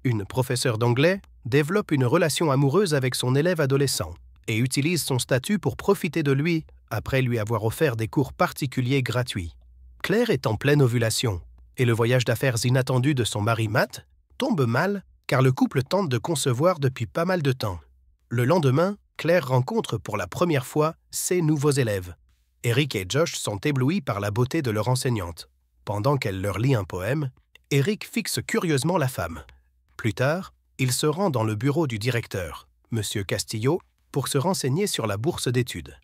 Une professeure d'anglais développe une relation amoureuse avec son élève adolescent et utilise son statut pour profiter de lui après lui avoir offert des cours particuliers gratuits. Claire est en pleine ovulation et le voyage d'affaires inattendu de son mari Matt tombe mal car le couple tente de concevoir depuis pas mal de temps. Le lendemain, Claire rencontre pour la première fois ses nouveaux élèves. Eric et Josh sont éblouis par la beauté de leur enseignante. Pendant qu'elle leur lit un poème, Eric fixe curieusement la femme. Plus tard, il se rend dans le bureau du directeur, M. Castillo, pour se renseigner sur la bourse d'études.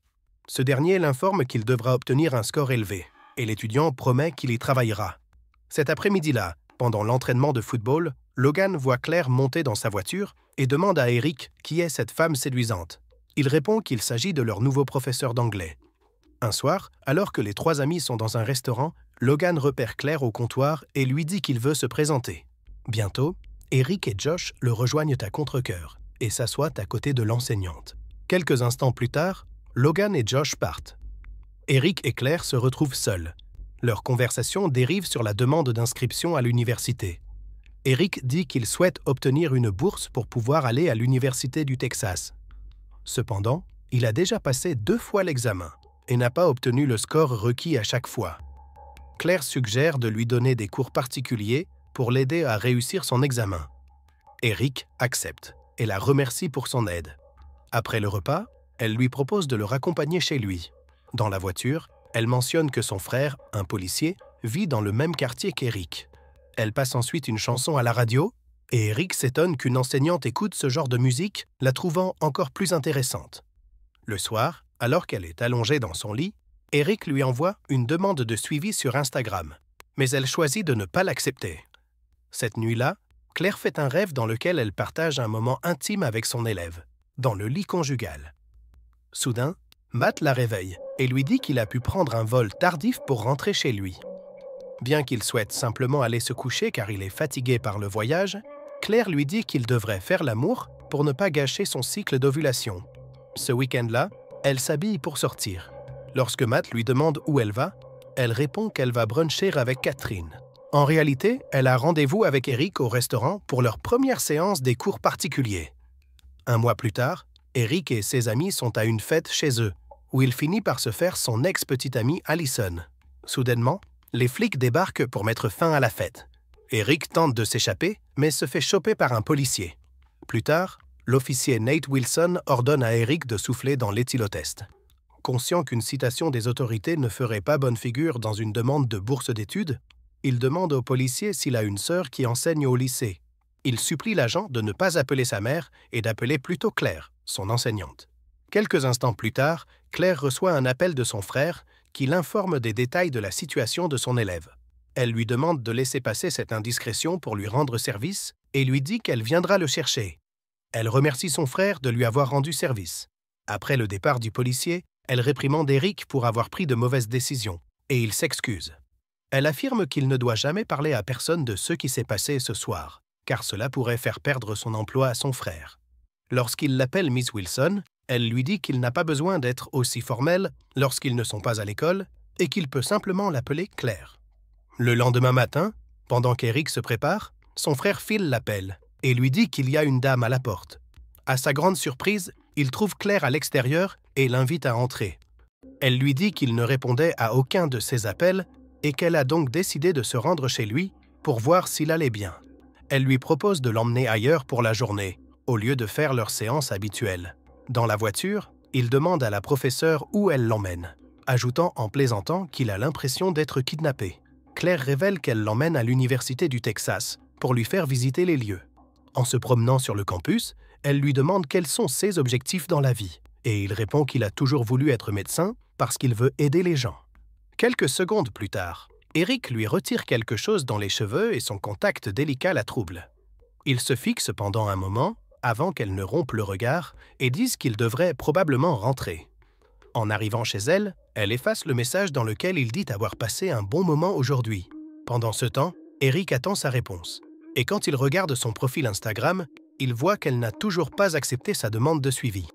Ce dernier l'informe qu'il devra obtenir un score élevé, et l'étudiant promet qu'il y travaillera. Cet après-midi-là, pendant l'entraînement de football, Logan voit Claire monter dans sa voiture et demande à Eric qui est cette femme séduisante. Il répond qu'il s'agit de leur nouveau professeur d'anglais. Un soir, alors que les trois amis sont dans un restaurant, Logan repère Claire au comptoir et lui dit qu'il veut se présenter. Bientôt, Eric et Josh le rejoignent à contre-cœur et s'assoient à côté de l'enseignante. Quelques instants plus tard, Logan et Josh partent. Eric et Claire se retrouvent seuls. Leur conversation dérive sur la demande d'inscription à l'université. Eric dit qu'il souhaite obtenir une bourse pour pouvoir aller à l'université du Texas. Cependant, il a déjà passé 2 fois l'examen et n'a pas obtenu le score requis à chaque fois. Claire suggère de lui donner des cours particuliers pour l'aider à réussir son examen. Eric accepte et la remercie pour son aide. Après le repas, elle lui propose de le raccompagner chez lui. Dans la voiture, elle mentionne que son frère, un policier, vit dans le même quartier qu'Eric. Elle passe ensuite une chanson à la radio et Eric s'étonne qu'une enseignante écoute ce genre de musique, la trouvant encore plus intéressante. Le soir, alors qu'elle est allongée dans son lit, Eric lui envoie une demande de suivi sur Instagram, mais elle choisit de ne pas l'accepter. Cette nuit-là, Claire fait un rêve dans lequel elle partage un moment intime avec son élève, dans le lit conjugal. Soudain, Matt la réveille et lui dit qu'il a pu prendre un vol tardif pour rentrer chez lui. Bien qu'il souhaite simplement aller se coucher car il est fatigué par le voyage, Claire lui dit qu'il devrait faire l'amour pour ne pas gâcher son cycle d'ovulation. Ce week-end-là, elle s'habille pour sortir. Lorsque Matt lui demande où elle va, elle répond qu'elle va bruncher avec Catherine. En réalité, elle a rendez-vous avec Eric au restaurant pour leur première séance des cours particuliers. Un mois plus tard, Eric et ses amis sont à une fête chez eux, où il finit par se faire son ex-petite amie Allison. Soudainement, les flics débarquent pour mettre fin à la fête. Eric tente de s'échapper, mais se fait choper par un policier. Plus tard, l'officier Nate Wilson ordonne à Eric de souffler dans l'éthylotest. Conscient qu'une citation des autorités ne ferait pas bonne figure dans une demande de bourse d'études, il demande au policier s'il a une sœur qui enseigne au lycée. Il supplie l'agent de ne pas appeler sa mère et d'appeler plutôt Claire, son enseignante. Quelques instants plus tard, Claire reçoit un appel de son frère qui l'informe des détails de la situation de son élève. Elle lui demande de laisser passer cette indiscrétion pour lui rendre service et lui dit qu'elle viendra le chercher. Elle remercie son frère de lui avoir rendu service. Après le départ du policier, elle réprimande Eric pour avoir pris de mauvaises décisions et il s'excuse. Elle affirme qu'il ne doit jamais parler à personne de ce qui s'est passé ce soir, car cela pourrait faire perdre son emploi à son frère. Lorsqu'il l'appelle Miss Wilson, elle lui dit qu'il n'a pas besoin d'être aussi formel lorsqu'ils ne sont pas à l'école et qu'il peut simplement l'appeler Claire. Le lendemain matin, pendant qu'Eric se prépare, son frère Phil l'appelle et lui dit qu'il y a une dame à la porte. À sa grande surprise, il trouve Claire à l'extérieur et l'invite à entrer. Elle lui dit qu'il ne répondait à aucun de ses appels et qu'elle a donc décidé de se rendre chez lui pour voir s'il allait bien. Elle lui propose de l'emmener ailleurs pour la journée, au lieu de faire leur séance habituelle. Dans la voiture, il demande à la professeure où elle l'emmène, ajoutant en plaisantant qu'il a l'impression d'être kidnappé. Claire révèle qu'elle l'emmène à l'université du Texas pour lui faire visiter les lieux. En se promenant sur le campus, elle lui demande quels sont ses objectifs dans la vie, et il répond qu'il a toujours voulu être médecin parce qu'il veut aider les gens. Quelques secondes plus tard, Eric lui retire quelque chose dans les cheveux et son contact délicat la trouble. Il se fixe pendant un moment, avant qu'elle ne rompe le regard, et dise qu'il devrait probablement rentrer. En arrivant chez elle, elle efface le message dans lequel il dit avoir passé un bon moment aujourd'hui. Pendant ce temps, Eric attend sa réponse. Et quand il regarde son profil Instagram, il voit qu'elle n'a toujours pas accepté sa demande de suivi.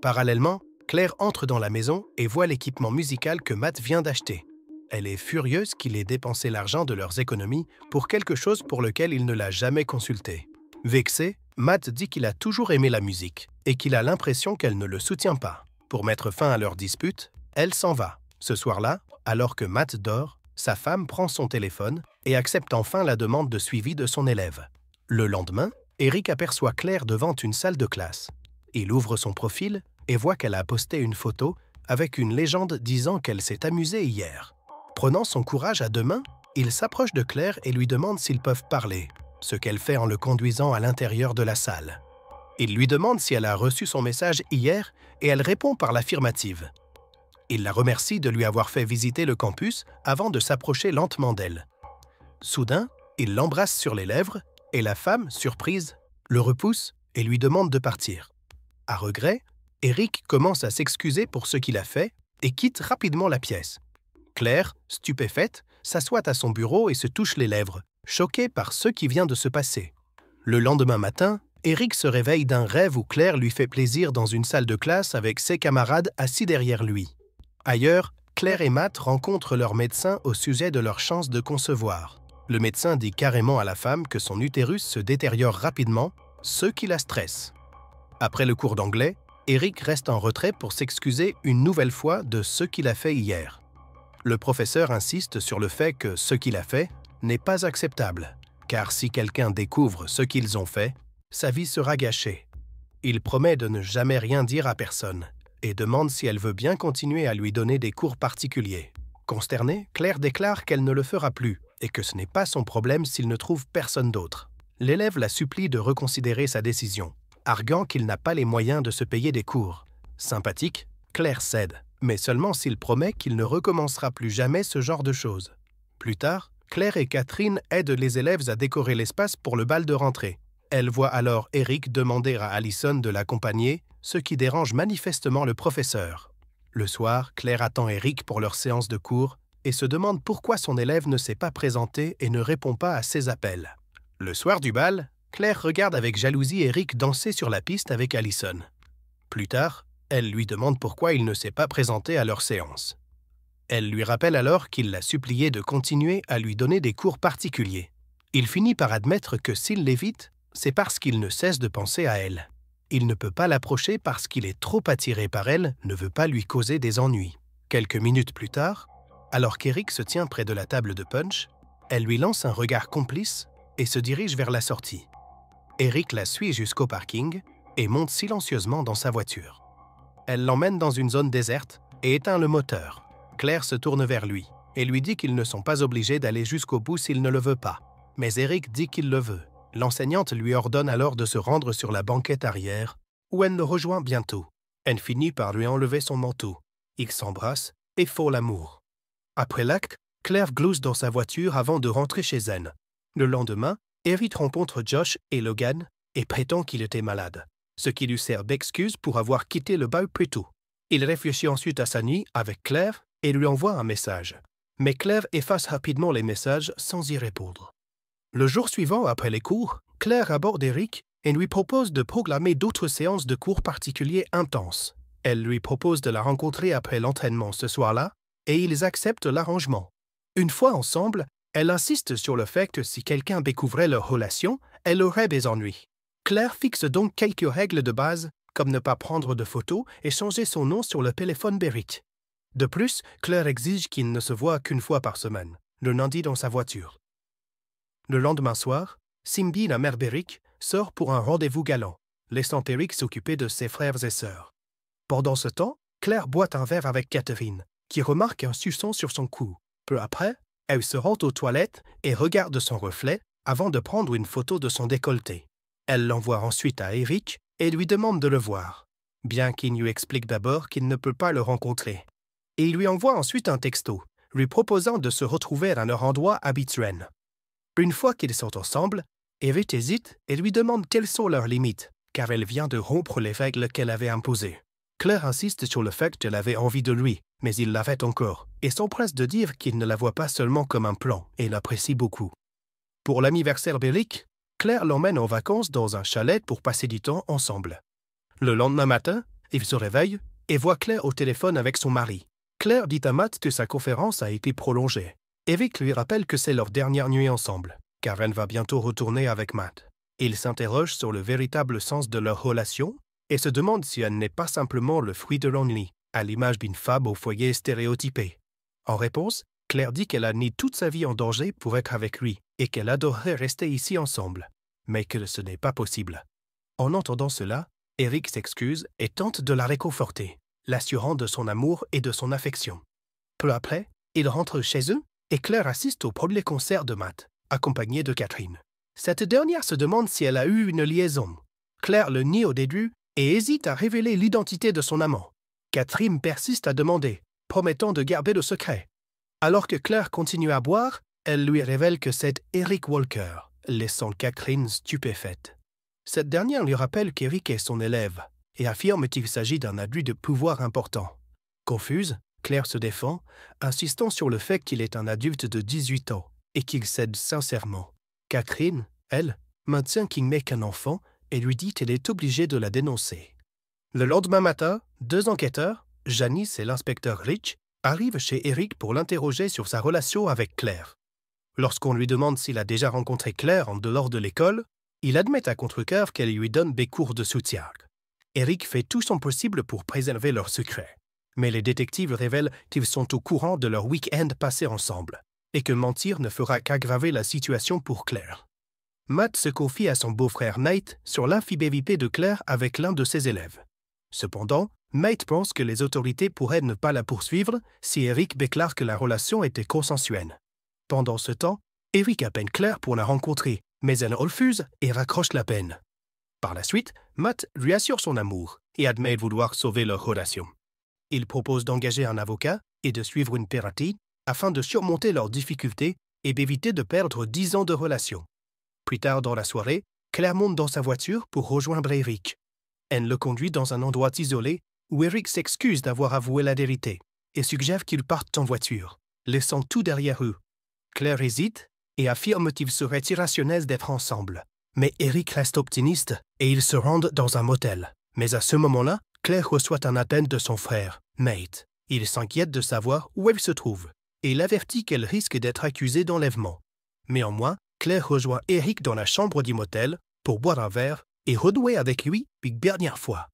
Parallèlement, Claire entre dans la maison et voit l'équipement musical que Matt vient d'acheter. Elle est furieuse qu'il ait dépensé l'argent de leurs économies pour quelque chose pour lequel il ne l'a jamais consulté. Vexé, Matt dit qu'il a toujours aimé la musique et qu'il a l'impression qu'elle ne le soutient pas. Pour mettre fin à leur dispute, elle s'en va. Ce soir-là, alors que Matt dort, sa femme prend son téléphone et accepte enfin la demande de suivi de son élève. Le lendemain, Eric aperçoit Claire devant une salle de classe. Il ouvre son profil et voit qu'elle a posté une photo avec une légende disant qu'elle s'est amusée hier. Prenant son courage à deux mains, il s'approche de Claire et lui demande s'ils peuvent parler, ce qu'elle fait en le conduisant à l'intérieur de la salle. Il lui demande si elle a reçu son message hier et elle répond par l'affirmative. Il la remercie de lui avoir fait visiter le campus avant de s'approcher lentement d'elle. Soudain, il l'embrasse sur les lèvres et la femme, surprise, le repousse et lui demande de partir. À regret, Eric commence à s'excuser pour ce qu'il a fait et quitte rapidement la pièce. Claire, stupéfaite, s'assoit à son bureau et se touche les lèvres, choquée par ce qui vient de se passer. Le lendemain matin, Eric se réveille d'un rêve où Claire lui fait plaisir dans une salle de classe avec ses camarades assis derrière lui. Ailleurs, Claire et Matt rencontrent leur médecin au sujet de leur chance de concevoir. Le médecin dit carrément à la femme que son utérus se détériore rapidement, ce qui la stresse. Après le cours d'anglais, Eric reste en retrait pour s'excuser une nouvelle fois de ce qu'il a fait hier. Le professeur insiste sur le fait que ce qu'il a fait n'est pas acceptable, car si quelqu'un découvre ce qu'ils ont fait, sa vie sera gâchée. Il promet de ne jamais rien dire à personne et demande si elle veut bien continuer à lui donner des cours particuliers. Consternée, Claire déclare qu'elle ne le fera plus et que ce n'est pas son problème s'il ne trouve personne d'autre. L'élève la supplie de reconsidérer sa décision, arguant qu'il n'a pas les moyens de se payer des cours. Sympathique, Claire cède, mais seulement s'il promet qu'il ne recommencera plus jamais ce genre de choses. Plus tard, Claire et Catherine aident les élèves à décorer l'espace pour le bal de rentrée. Elle voit alors Eric demander à Allison de l'accompagner, ce qui dérange manifestement le professeur. Le soir, Claire attend Eric pour leur séance de cours et se demande pourquoi son élève ne s'est pas présenté et ne répond pas à ses appels. Le soir du bal, Claire regarde avec jalousie Eric danser sur la piste avec Allison. Plus tard, elle lui demande pourquoi il ne s'est pas présenté à leur séance. Elle lui rappelle alors qu'il l'a supplié de continuer à lui donner des cours particuliers. Il finit par admettre que s'il l'évite, c'est parce qu'il ne cesse de penser à elle. Il ne peut pas l'approcher parce qu'il est trop attiré par elle, ne veut pas lui causer des ennuis. Quelques minutes plus tard, alors qu'Eric se tient près de la table de punch, elle lui lance un regard complice et se dirige vers la sortie. Eric la suit jusqu'au parking et monte silencieusement dans sa voiture. Elle l'emmène dans une zone déserte et éteint le moteur. Claire se tourne vers lui et lui dit qu'ils ne sont pas obligés d'aller jusqu'au bout s'il ne le veut pas. Mais Eric dit qu'il le veut. L'enseignante lui ordonne alors de se rendre sur la banquette arrière, où elle le rejoint bientôt. Elle finit par lui enlever son manteau. Ils s'embrassent et font l'amour. Après l'acte, Claire glousse dans sa voiture avant de rentrer chez elle. Le lendemain, Eric rencontre Josh et Logan et prétend qu'il était malade, ce qui lui sert d'excuse pour avoir quitté le bal plus tôt. Il réfléchit ensuite à sa nuit avec Claire et lui envoie un message. Mais Claire efface rapidement les messages sans y répondre. Le jour suivant, après les cours, Claire aborde Eric et lui propose de programmer d'autres séances de cours particuliers intenses. Elle lui propose de la rencontrer après l'entraînement ce soir-là et ils acceptent l'arrangement. Une fois ensemble, elle insiste sur le fait que si quelqu'un découvrait leur relation, elle aurait des ennuis. Claire fixe donc quelques règles de base, comme ne pas prendre de photos et changer son nom sur le téléphone d'Eric. De plus, Claire exige qu'il ne se voie qu'une fois par semaine, le lundi dans sa voiture. Le lendemain soir, Simbi, la mère d'Eric, sort pour un rendez-vous galant, laissant Eric s'occuper de ses frères et sœurs. Pendant ce temps, Claire boit un verre avec Catherine, qui remarque un suçon sur son cou. Peu après, elle se rend aux toilettes et regarde son reflet avant de prendre une photo de son décolleté. Elle l'envoie ensuite à Eric et lui demande de le voir, bien qu'il lui explique d'abord qu'il ne peut pas le rencontrer. Et il lui envoie ensuite un texto, lui proposant de se retrouver à leur endroit habituel. Une fois qu'ils sont ensemble, Eric hésite et lui demande quelles sont leurs limites, car elle vient de rompre les règles qu'elle avait imposées. Claire insiste sur le fait qu'elle avait envie de lui, mais il l'arrête encore, et s'empresse de dire qu'il ne la voit pas seulement comme un plan et l'apprécie beaucoup. Pour l'anniversaire d'Eric, Claire l'emmène en vacances dans un chalet pour passer du temps ensemble. Le lendemain matin, il se réveille et voit Claire au téléphone avec son mari. Claire dit à Matt que sa conférence a été prolongée. Eric lui rappelle que c'est leur dernière nuit ensemble, car elle va bientôt retourner avec Matt. Ils s'interrogent sur le véritable sens de leur relation et se demandent si elle n'est pas simplement le fruit de l'ennui, à l'image d'une femme au foyer stéréotypé. En réponse, Claire dit qu'elle a mis toute sa vie en danger pour être avec lui et qu'elle adorerait rester ici ensemble, mais que ce n'est pas possible. En entendant cela, Eric s'excuse et tente de la réconforter, l'assurant de son amour et de son affection. Peu après, ils rentrent chez eux et Claire assiste au premier concert de Matt, accompagnée de Catherine. Cette dernière se demande si elle a eu une liaison. Claire le nie au début et hésite à révéler l'identité de son amant. Catherine persiste à demander, promettant de garder le secret. Alors que Claire continue à boire, elle lui révèle que c'est Eric Walker, laissant Catherine stupéfaite. Cette dernière lui rappelle qu'Eric est son élève et affirme qu'il s'agit d'un adulte de pouvoir important. Confuse, Claire se défend, insistant sur le fait qu'il est un adulte de 18 ans et qu'il cède sincèrement. Catherine, elle, maintient qu'il n'est qu'un enfant et lui dit qu'elle est obligée de la dénoncer. Le lendemain matin, 2 enquêteurs, Janice et l'inspecteur Rich, arrivent chez Eric pour l'interroger sur sa relation avec Claire. Lorsqu'on lui demande s'il a déjà rencontré Claire en dehors de l'école, il admet à contre-cœur qu'elle lui donne des cours de soutien. Eric fait tout son possible pour préserver leur secret, mais les détectives révèlent qu'ils sont au courant de leur week-end passé ensemble et que mentir ne fera qu'aggraver la situation pour Claire. Matt se confie à son beau-frère Nate sur l'infidélité de Claire avec l'un de ses élèves. Cependant, Nate pense que les autorités pourraient ne pas la poursuivre si Eric déclare que la relation était consensuelle. Pendant ce temps, Eric appelle Claire pour la rencontrer, mais elle refuse et raccroche la peine. Par la suite, Matt lui assure son amour et admet vouloir sauver leur relation. Il propose d'engager un avocat et de suivre une thérapie afin de surmonter leurs difficultés et d'éviter de perdre 10 ans de relation. Plus tard dans la soirée, Claire monte dans sa voiture pour rejoindre Eric. Elle le conduit dans un endroit isolé où Eric s'excuse d'avoir avoué la vérité et suggère qu'ils partent en voiture, laissant tout derrière eux. Claire hésite et affirme qu'il serait irrationnel d'être ensemble. Mais Eric reste optimiste et ils se rendent dans un motel. Mais à ce moment-là, Claire reçoit un appel de son frère, Nate. Il s'inquiète de savoir où elle se trouve et l'avertit qu'elle risque d'être accusée d'enlèvement. Néanmoins, Claire rejoint Eric dans la chambre du motel pour boire un verre et renouer avec lui une dernière fois.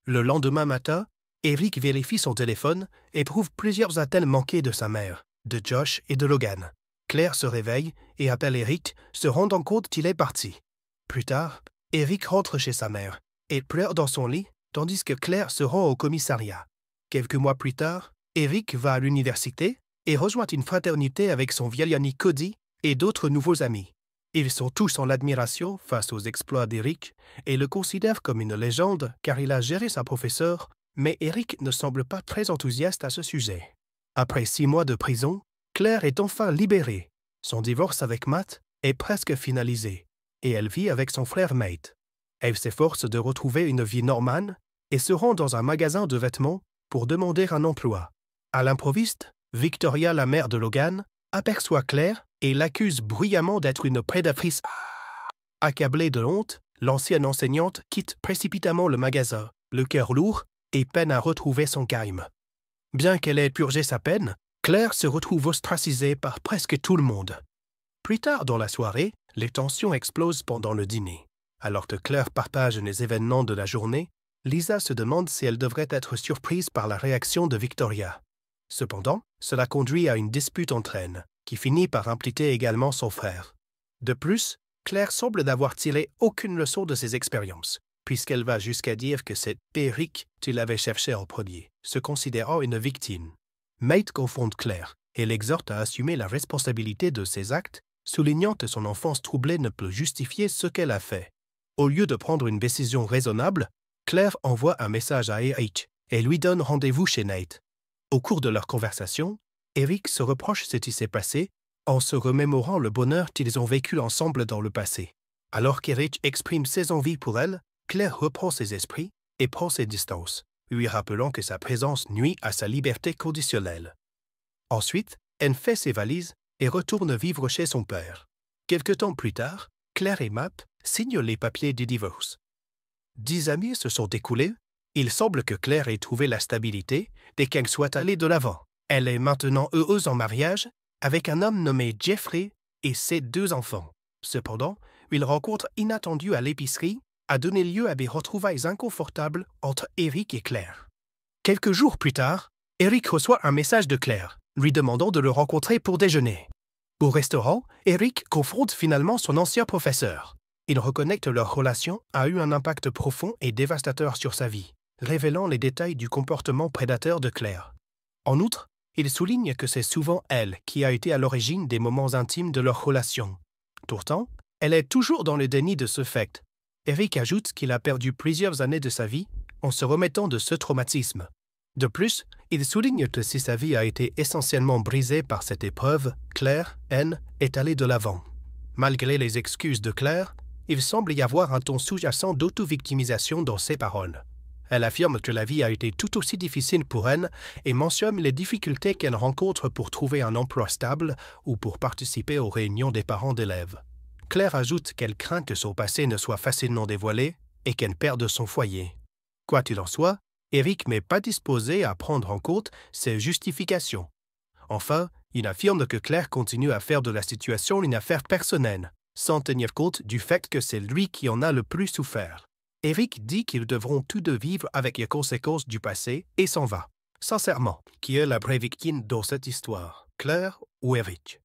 Le lendemain matin, Eric vérifie son téléphone et trouve plusieurs appels manqués de sa mère, de Josh et de Logan. Claire se réveille et appelle Eric, se rendant compte qu'il est parti. Plus tard, Eric rentre chez sa mère et pleure dans son lit, tandis que Claire se rend au commissariat. Quelques mois plus tard, Eric va à l'université et rejoint une fraternité avec son vieil ami Cody et d'autres nouveaux amis. Ils sont tous en admiration face aux exploits d'Eric et le considèrent comme une légende car il a géré sa professeure, mais Eric ne semble pas très enthousiaste à ce sujet. Après 6 mois de prison, Claire est enfin libérée. Son divorce avec Matt est presque finalisé et elle vit avec son frère Nate. Elle s'efforce de retrouver une vie normale et se rend dans un magasin de vêtements pour demander un emploi. À l'improviste, Victoria, la mère de Logan, aperçoit Claire et l'accuse bruyamment d'être une prédatrice. Accablée de honte, l'ancienne enseignante quitte précipitamment le magasin, le cœur lourd, et peine à retrouver son calme. Bien qu'elle ait purgé sa peine, Claire se retrouve ostracisée par presque tout le monde. Plus tard dans la soirée, les tensions explosent pendant le dîner. Alors que Claire partage les événements de la journée, Lisa se demande si elle devrait être surprise par la réaction de Victoria. Cependant, cela conduit à une dispute entre elles, qui finit par impliquer également son frère. De plus, Claire semble n'avoir tiré aucune leçon de ses expériences, puisqu'elle va jusqu'à dire que c'est Eric qui l'avait cherché en premier, se considérant une victime. Nate confronte Claire et l'exhorte à assumer la responsabilité de ses actes, soulignant que son enfance troublée ne peut justifier ce qu'elle a fait. Au lieu de prendre une décision raisonnable, Claire envoie un message à Eric et lui donne rendez-vous chez Nate. Au cours de leur conversation, Eric se reproche ce qui s'est passé en se remémorant le bonheur qu'ils ont vécu ensemble dans le passé. Alors qu'Eric exprime ses envies pour elle, Claire reprend ses esprits et prend ses distances, lui rappelant que sa présence nuit à sa liberté conditionnelle. Ensuite, elle fait ses valises et retourne vivre chez son père. Quelque temps plus tard, Claire et Matt signent les papiers du divorce. 10 années se sont écoulées. Il semble que Claire ait trouvé la stabilité dès qu'elle soit allée de l'avant. Elle est maintenant heureuse en mariage avec un homme nommé Jeffrey et ses 2 enfants. Cependant, une rencontre inattendue à l'épicerie a donné lieu à des retrouvailles inconfortables entre Eric et Claire. Quelques jours plus tard, Eric reçoit un message de Claire, lui demandant de le rencontrer pour déjeuner. Au restaurant, Eric confronte finalement son ancien professeur. Il reconnaît que leur relation a eu un impact profond et dévastateur sur sa vie, révélant les détails du comportement prédateur de Claire. En outre, il souligne que c'est souvent elle qui a été à l'origine des moments intimes de leur relation. Pourtant, elle est toujours dans le déni de ce fait. Eric ajoute qu'il a perdu plusieurs années de sa vie en se remettant de ce traumatisme. De plus, il souligne que si sa vie a été essentiellement brisée par cette épreuve, Claire, elle, est allée de l'avant. Malgré les excuses de Claire, il semble y avoir un ton sous-jacent d'auto-victimisation dans ses paroles. Elle affirme que la vie a été tout aussi difficile pour elle et mentionne les difficultés qu'elle rencontre pour trouver un emploi stable ou pour participer aux réunions des parents d'élèves. Claire ajoute qu'elle craint que son passé ne soit facilement dévoilé et qu'elle perde son foyer. Quoi qu'il en soit, Eric n'est pas disposé à prendre en compte ces justifications. Enfin, il affirme que Claire continue à faire de la situation une affaire personnelle, sans tenir compte du fait que c'est lui qui en a le plus souffert. Eric dit qu'ils devront tous deux vivre avec les conséquences du passé et s'en va. Sincèrement, qui est la vraie victime dans cette histoire, Claire ou Eric?